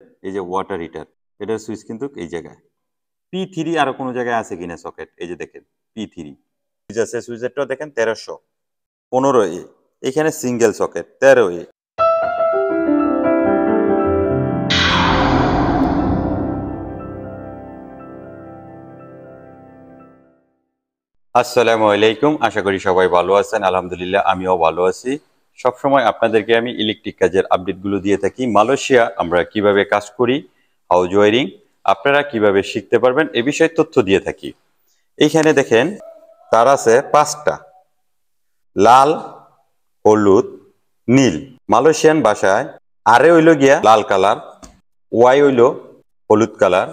এই যে water heater, এটার সুইচ কিন্তু এই জায়গায়। P3 আরো কোনো জায়গায় আছে কিনা সকেট, এই যে দেখেন P3 সুইচ আছে, সুইচেরটাও দেখেন 1300 15A, এখানে সিঙ্গেল সকেট 13A। আসসালামু আলাইকুম, আশা করি সবাই ভালো আছেন। আলহামদুলিল্লাহ আমিও ভালো আছি। সবসময় আপনাদেরকে আমি ইলেকট্রিক কাজের আপডেটগুলো দিয়ে থাকি। মালয়েশিয়া আমরা কিভাবে কাজ করি, হাউস ওয়ারিং আপনারা কিভাবে শিখতে পারবেন এ বিষয়ে তথ্য দিয়ে থাকি। এইখানে দেখেন তার আছে 5টা, লাল, হলুদ, নীল। মালয়েশিয়ান ভাষায় আরে হইল গিয়া লাল কালার, ওয়াই হইল হলুদ কালার,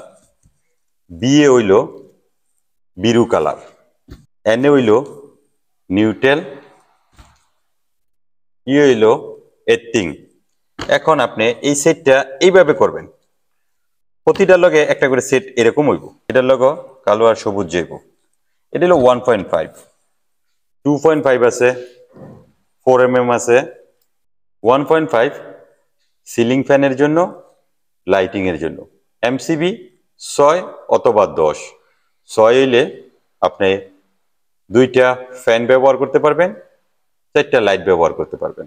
বিএ হইল বিরু কালার, এনে হইল নিউট্রাল, ই হইল এথিং। এখন আপনি এই সেটটা এইভাবে করবেন, প্রতিটার লগে একটা করে সেট এরকম হইব। এটার লগে কালো আর সবুজ যাইব। এটা হলো 1.5, 2.5 আছে, 4mm আছে। 1.5 সিলিং ফ্যানের জন্য, লাইটিং এর জন্য। এমসিবি 6 অথবা 10। 6 হইলে আপনি 2টা ফ্যান ব্যবহার করতে পারবেন, 4টা লাইট ব্যবহার করতে পারবেন।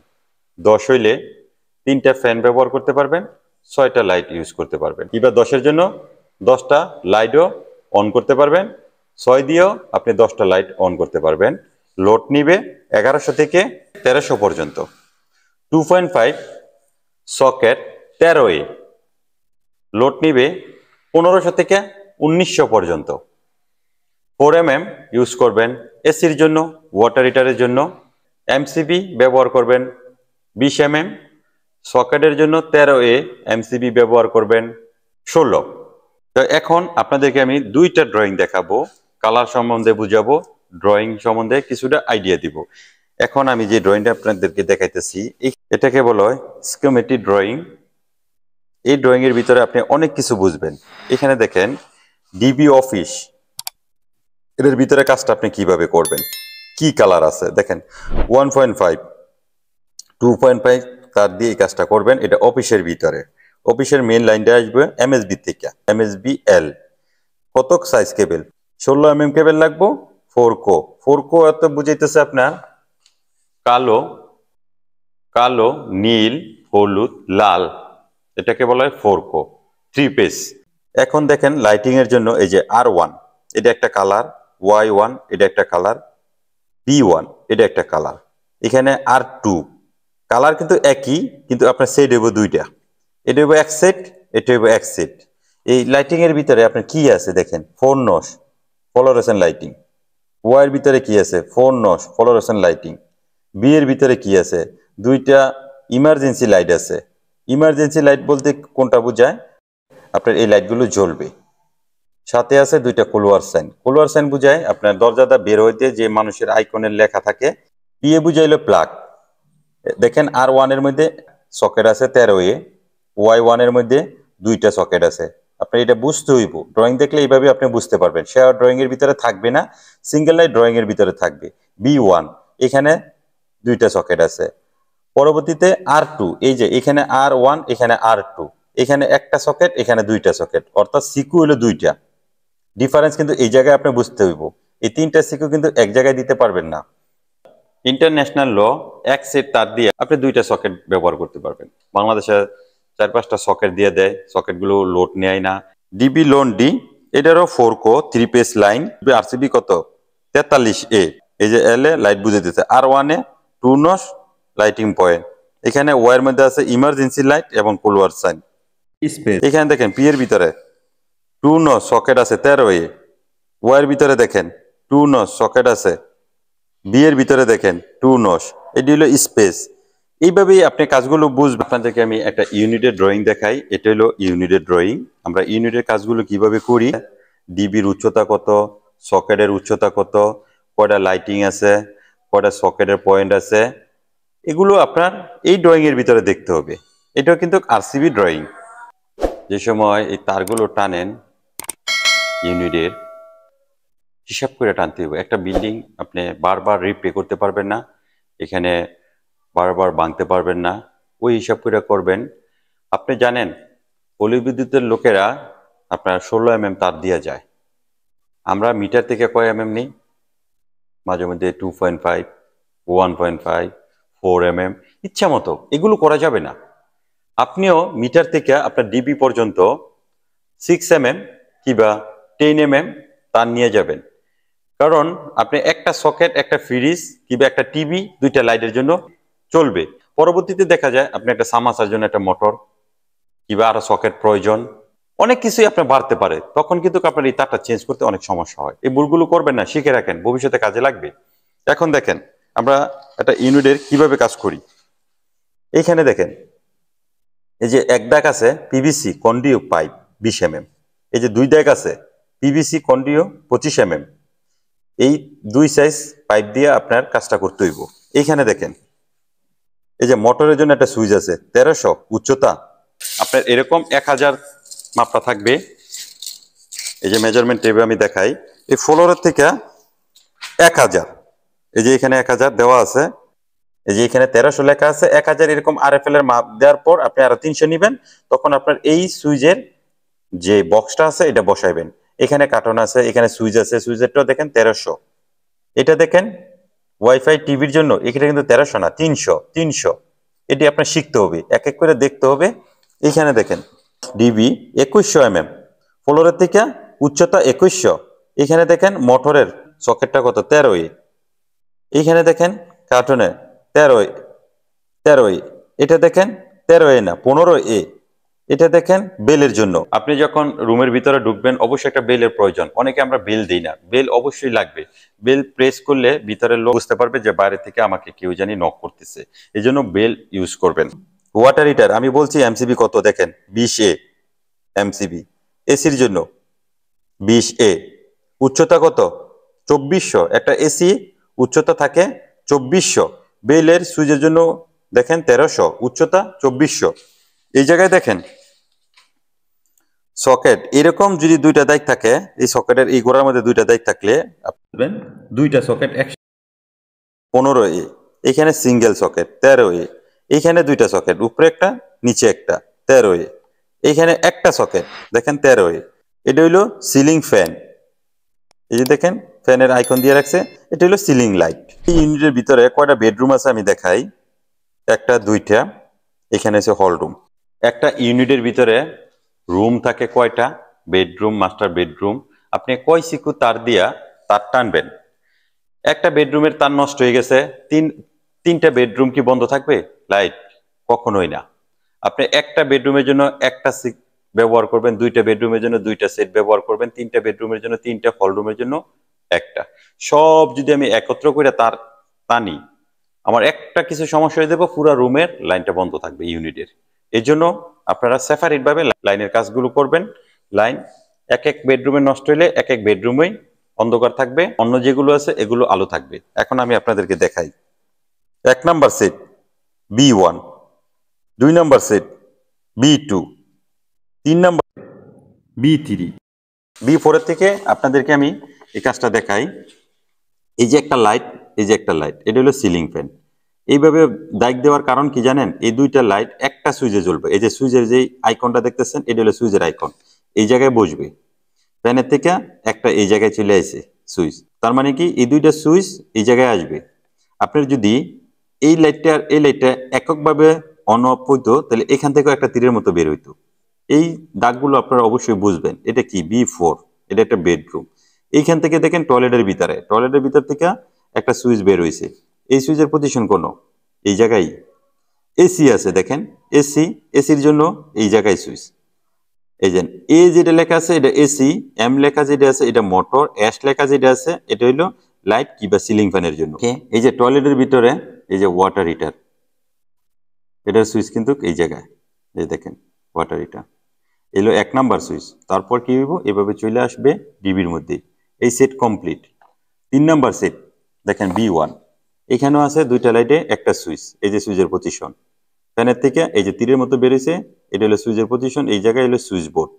10 হইলে 3টা ফ্যান ব্যবহার করতে পারবেন, 6টা লাইট ইউজ করতে পারবেন। কিংবা 10-এর জন্য 10টা লাইটও অন করতে পারবেন, 6 দিয়েও আপনি 10টা লাইট অন করতে পারবেন। লোড নিবে 1100 থেকে 1300 পর্যন্ত। 2.5 সকেট 13A, লোড নিবে 1500 থেকে 1900 পর্যন্ত। 4mm ইউজ করবেন এসির জন্য, ওয়াটার হিটারের জন্য। এমসিবি ব্যবহার করবেন 20mm, সকেটের জন্য 13A, এমসিবি ব্যবহার করবেন 16। তো এখন আপনাদেরকে আমি 2টা ড্রয়িং দেখাবো, কালার সম্বন্ধে বুঝাবো, ড্রয়িং সম্বন্ধে কিছুটা আইডিয়া দিব। এখন আমি যে ড্রয়িংটা আপনাদেরকে দেখাইতেছি এটাকে বলা হয় স্কিমেটিক ড্রয়িং। এই ড্রয়িং এর ভিতরে আপনি অনেক কিছু বুঝবেন। এখানে দেখেন ডিবি অফিস, এর ভিতরে কাজটা আপনি কিভাবে করবেন, কি কালার আছে দেখেন। 1.5, 2.5 তার দিয়ে এই কাজটা করবেন। এটা অফিসের ভিতরে, অফিসের মেইন লাইনটা আসবে এমএসবি থেকে, এমএসবি এল। কত সাইজ কেবল, 16mm কেবল লাগবো। 4 কো, 4 কো এত বুঝাইতেছে আপনার কালো, কালো, নীল, হলুদ, লাল, এটাকে বলা হয় 4 কো, 3 পেজ। এখন দেখেন লাইটিং এর জন্য এই যে R1, এটা একটা কালার, Y1 এটা একটা কালার, B1 এটা একটা কালার, এখানে R2 কালার কিন্তু একই, কিন্তু আপনার সেট হইব 2টা। এটা হইব এক সেট, এটা হইব এক সেট। এই লাইটিং এর ভিতরে আপনার কি আছে দেখেন, 4 নস ফ্লোরোসেন্ট লাইটিং। ওয়াই এর ভিতরে কি আছে, 4 নস ফ্লোরোসেন্ট লাইটিং। বি এর ভিতরে কি আছে, 2টা ইমার্জেন্সি লাইট আছে। ইমার্জেন্সি লাইট বলতে কোনটা বোঝায়, আপনার এই লাইটগুলো জ্বলবে। সাথে আছে 2টা কোলোয়ার সাইন। কোলোয়ার সাইন বুঝায় আপনার দরজাটা বের হইতে যে মানুষের আইকনের লেখা থাকে। পিএ বুঝাইলো প্লাগ। দেখেন R1 এর মধ্যে সকেট আছে 13A, Y1 এর মধ্যে 2টা সকেট আছে। আপনি এটা বুঝতে হইব, ড্রয়িং দেখলে এইভাবে আপনি বুঝতে পারবেন। শেয়ার ড্রয়িং এর ভিতরে থাকবে না, সিঙ্গেল লাইট ড্রয়িং এর ভিতরে থাকবে। B1 এখানে 2টা সকেট আছে। পরবর্তীতে R2, এই যে এখানে R1, এখানে R2, এখানে একটা সকেট, এখানে 2টা সকেট, অর্থাৎ সিকু হলো 2টা। ডিফারেন্স কিন্তু এই জায়গায় আপনি বুঝতে হইব। এই 3টা সিকু কিন্তু এক জায়গায় দিতে পারবেন না। ইন্টারন্যাশনাল ল, এক সেট তার দিয়ে আপনি 2টা সকেট ব্যবহার করতে পারবেন। বাংলাদেশে 4-5টা সকেট দিয়ে দেয়, সকেটগুলো লোড নেয় না। ডিবি লোন ডি, এটারও 4 কো 3 পেজ লাইন। আরসিবি কত, 43A। এই যে এল এ লাইট বুঝে দিতে, R1 এ 2 নস লাইটিং পয়েন্ট। এখানে ওয়ার মধ্যে আছে ইমার্জেন্সি লাইট এবং কোলোয়ার সাইন। এখানে দেখেন পি এর ভিতরে 2 নস সকেট আছে 13A। ওয়ার ভিতরে দেখেন 2 নস সকেট আছে। বি এর ভিতরে দেখেন 2 নস, এটি হলো স্পেস। এইভাবেই আপনি কাজগুলো বুঝবেন। আপনাদেরকে আমি একটা ইউনিটের ড্রয়িং দেখাই। এটা হলো ইউনিটের ড্রয়িং। আমরা ইউনিটের কাজগুলো কিভাবে করি, ডিবির উচ্চতা কত, সকেটের উচ্চতা কত, কয়টা লাইটিং আছে, কয়টা সকেটের পয়েন্ট আছে, এগুলো আপনার এই ড্রয়িং এর ভিতরে দেখতে হবে। এটাও কিন্তু আরসিবি ড্রয়িং। যে সময় এই তারগুলো টানেন ইউনিটের, হিসাব করে টানতে হবে। একটা বিল্ডিং আপনি বারবার রিপে করতে পারবেন না, এখানে বারবার ভাঙতে পারবেন না, ওই হিসাব করে করবেন। আপনি জানেন পল্লী লোকেরা আপনার 16 mm তার দিয়ে যায়। আমরা মিটার থেকে কয় mm নিই? মাঝে মধ্যে 2.5, 1.5, 4 mm ইচ্ছা মতো। এগুলো করা যাবে না। আপনিও মিটার থেকে আপনার ডিবি পর্যন্ত 6 mm কিংবা 10 mm তার নিয়ে যাবেন। কারণ আপনি একটা সকেট, একটা ফ্রিজ কিংবা একটা টিভি, দুইটা লাইটের জন্য চলবে। পরবর্তীতে দেখা যায় আপনি একটা সামাসার জন্য একটা মোটর কিংবা আরো সকেট প্রয়োজন, অনেক কিছুই আপনার বাড়তে পারে। তখন কিন্তু আপনার এই তারটা চেঞ্জ করতে অনেক সমস্যা হয়। এই ভুলগুলো করবেন না, শিখে রাখেন, ভবিষ্যতে কাজে লাগবে। এখন দেখেন আমরা একটা ইউনিটের কিভাবে কাজ করি। এইখানে দেখেন এই যে এক দাগ আছে পিভিসি কন্ডিও পাইপ 20 mm, এই যে দুই দাগ আছে পিভিসি কন্ডিও 25 mm। এই দুই সাইজ পাইপ দিয়ে আপনার কাজটা করতে হইব। এইখানে দেখেন এই যে মোটরের জন্য একটা সুইচ আছে 1300 উচ্চতা, আপনার এরকম 1000 মাপটা থাকবে। এই যে মেজারমেন্ট টেবে আমি দেখাই, এই ফ্লোরের থেকে 1000, এই যে এখানে 1000 দেওয়া আছে, এই যে এখানে 1300 লেখা আছে, 1000 এরকম আরএফএল এর মাপ দেওয়ার পর আপনি আরো 300 নিবেন। তখন আপনার এই সুইচের যে বক্সটা আছে এটা বসাইবেন। এখানে কার্টন আছে, এখানে সুইচ আছে, সুইচেরটাও দেখেন 1300। এটা দেখেন ওয়াইফাই টিভির জন্য এখানে কিন্তু 1300 না, 300। এটি আপনার শিখতে হবে, এক এক করে দেখতে হবে। এখানে দেখেন ডিবি 2100 mm, ফ্লোরের থেকে উচ্চতা 2100। এখানে দেখেন মোটরের সকেটটা কত 13 এ। এইখানে দেখেন কার্টুনে 13 এ। এটা দেখেন 13 এ না 15 এ। এটা দেখেন বেলের জন্য। আপনি যখন রুমের ভিতরে ঢুকবেন অবশ্যই একটা বেলের প্রয়োজন। অনেকে আমরা বেল দিই না, বেল অবশ্যই লাগবে। বেল প্রেস করলে ভিতরের লোক বুঝতে পারবে যে বাইরে থেকে আমাকে কেউ জানি নক করতেছে, এই জন্য বেল ইউজ করবেন। ওয়াটার হিটার আমি বলছি এমসিবি কত দেখেন 20A এমসিবি। এসির জন্য 20A, উচ্চতা কত 2400। একটা এসি উচ্চতা থাকে 2400। বেলের সুইচের জন্য দেখেন 1300, উচ্চতা 2400। এই জায়গায় দেখেন সকেট এরকম যদি দুইটা দাগ থাকে, এই সকেটের এই গোড়ার মধ্যে দুইটা দাগ থাকলে আপনি দুইটা সকেট 15A। এখানে সিঙ্গেল সকেট 13A। এইখানে দুইটা সকেট, উপরে একটা নিচে একটা 13A। এইখানে একটা সকেট দেখেন 13A। এটা হইলো সিলিং ফ্যান। এই যে দেখেন ফ্যানের আইকন দিয়ে রাখছে, এটা হলো সিলিং লাইট। এই ইউনিটের ভিতরে কয়টা বেডরুম আছে আমি দেখাই, একটা দুইটা। এখানে আছে হল রুম। একটা ইউনিটের ভিতরে রুম থাকে কয়টা? Bedroom, master bedroom. আপনি কয় সিকু তার দিয়া তার টানবেন। একটা বেডরুমের তার নষ্ট হয়ে গেছে, তিনটা বেডরুম কি বন্ধ থাকবে লাইট? কখনোই না। আপনি একটা বেডরুমের জন্য একটা সিক ব্যবহার করবেন, দুইটা বেডরুমের জন্য দুইটা সেট ব্যবহার করবেন, তিনটা বেডরুমের জন্য তিনটা, হল রুমের জন্য একটা। সব যদি আমি একত্র করে তার টানি, আমার একটা কিছু সমস্যা হয়ে যাবে, পুরো রুমের লাইনটা বন্ধ থাকবে ইউনিটের। এই জন্য আপনারা সেপারেট ভাবে লাইনের কাজগুলো করবেন। লাইন এক এক বেডরুমে নষ্ট হলে এক এক বেডরুমেই অন্ধকার থাকবে, অন্য যেগুলো আছে এগুলো আলো থাকবে। এখন আমি আপনাদেরকে দেখাই। 1 number set B1, 2 number set B2, 3 number B3, B4 এর থেকে আপনাদেরকে আমি এই কাজটা দেখাই। এই যে একটা লাইট, এই যে একটা লাইট, এটা হলো সিলিং ফ্যান। এইভাবে দাগ দেওয়ার কারণ কি জানেন? এই দুইটা লাইট একটা সুইচে জ্বলবে। এই যে সুইচের যে আইকনটা দেখতেছেন, এটা হলো সুইচের আইকন, এই জায়গায় বসবে। ফ্যানের থেকে একটা এই জায়গায় চলে আসে সুইচ, তার মানে কি এই দুইটা সুইচ এই জায়গায় আসবে। আপনার যদি এই লাইটটা এককভাবে অন অফ হইতো, তাহলে এখান থেকেও একটা তীরের মতো বের হইতো। এই দাগগুলো আপনারা অবশ্যই বুঝবেন। এটা কি B4, এটা একটা বেডরুম। এইখান থেকে দেখেন টয়লেটের ভিতর থেকে একটা সুইচ বের হয়েছে। এই সুইচের পজিশন কোন? এই জায়গায়। এসি আছে দেখেন, এসির জন্য এই জায়গায় সুইচ। এই যে এ যেটা লেখা আছে এটা এসি, এম লেখা যেটা আছে এটা মোটর, এস লেখা যেটা আছে এটা হইলো লাইট কিংবা সিলিং ফ্যানের জন্য। এই যে টয়লেটের ভিতরে এই যে ওয়াটার হিটার, এটার সুইচ কিন্তু এই জায়গায়, এই দেখেন ওয়াটার হিটার এলো 1 নাম্বার সুইচ। তারপর কি হইব? এভাবে চলে আসবে ডিবির মধ্যে। এই সেট কমপ্লিট। 3 নাম্বার সেট দেখেন B1, এখানেও আছে দুইটা লাইটে একটা সুইচ। এই যে সুইচের পজিশন, ফ্যানের থেকে এই যে তীরের মতো বেরিয়েছে, এটা হলো সুইচের পজিশন। এই জায়গায় হলো সুইচ বোর্ড।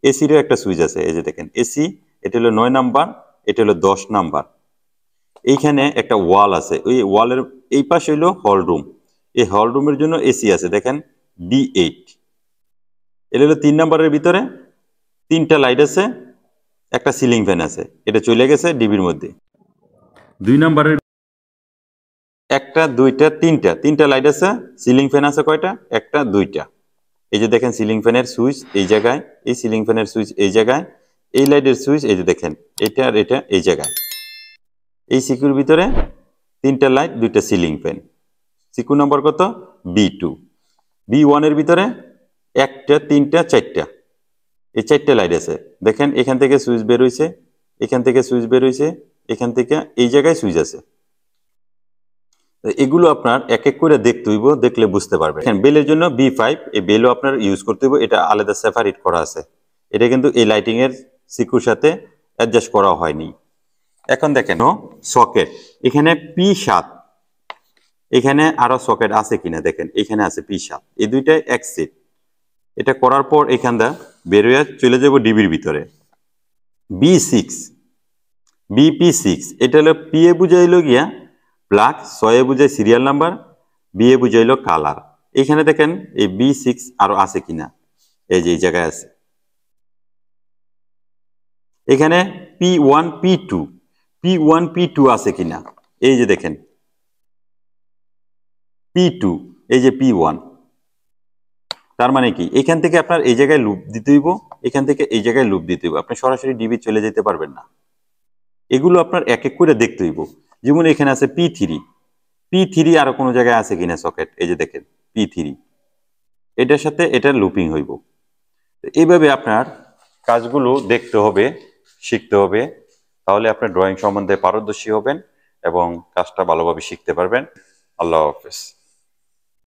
এসিরও একটা সুইচ আছে, এই যে দেখেন এসি, এটা হলো 9 নাম্বার, এটা হলো 10 নাম্বার। এইখানে একটা ওয়াল আছে, ওই ওয়ালের এই পাশে হলো হল রুম। এই হল রুমের জন্য এসি আছে দেখেন B8। এটা হলো 3 নম্বরের ভিতরে 3টা লাইট আছে, একটা সিলিং ফ্যান আছে, এটা চলে গেছে ডিবির মধ্যে। 2 নম্বরের একটা, দুইটা, তিনটা লাইট আছে, সিলিং ফ্যান আছে কয়টা? একটা, দুইটা। এই যে দেখেন সিলিং ফ্যানের সুইচ এই জায়গায়, এই সিলিং ফ্যানের সুইচ এই জায়গায়, এই লাইটের সুইচ এই যে দেখেন এটা আর এটা এই জায়গায়। এই সিকিউর ভিতরে 3টা লাইট, 2টা সিলিং ফ্যান। সিকিউর নাম্বার কত? B2। B1 এর ভিতরে 1টা, 3টা, 4টা, এই 4টা লাইট আছে। দেখেন এখান থেকে সুইচ বের হইছে, এখান থেকে সুইচ বের হইছে, এখান থেকে এই জায়গায় সুইচ আছে। এগুলো আপনার এক এক করে দেখতে হইব, দেখলে বুঝতে পারবেন। বেলের জন্য B5, এই বেলও আপনার ইউজ করতে হইব, এটা আলাদা সেপারেট করা আছে। এটা কিন্তু এই লাইটিং এর সিকিউর সাথে অ্যাডজাস্ট করা হয়নি। এখন দেখেন সকেট, এখানে P7, এখানে আরো সকেট আছে কিনা দেখেন, এখানে আছে P7, এই দুইটাই এক সেট। এটা করার পর এখানটা বের হয়ে চলে যাব ডিবির ভিতরে। B6, BP6, এটা হলো P এ বুঝাইলো গিয়া ব্ল্যাক, 6 এ বুঝায় সিরিয়াল নাম্বার, B এ বুঝাইলো কালার। এখানে দেখেন এই B6 আরো আছে কিনা, এই যে এই জায়গায় আছে। এখানে P1 P2, P1 P2 আছে কিনা, এই যে দেখেন P2, এই যে P1। তার মানে কি এখান থেকে আপনার এই জায়গায় লুপ দিতে হইব, এখান থেকে এই জায়গায় লুপ দিতে হইব, আপনি সরাসরি ডিবি চলে যেতে পারবেন না। এগুলো আপনার এক এক করে দেখতে হইব। যেমন এখানে আছে P3 আরো কোনো জায়গায় আছে কিনা সকেট, এই যে দেখেন P3, এটার সাথে এটা লুপিং হইব। এইভাবে আপনার কাজগুলো দেখতে হবে, শিখতে হবে, তাহলে আপনার ড্রয়িং সম্বন্ধে পারদর্শী হবেন এবং কাজটা ভালোভাবে শিখতে পারবেন। আল্লাহ হাফেজ।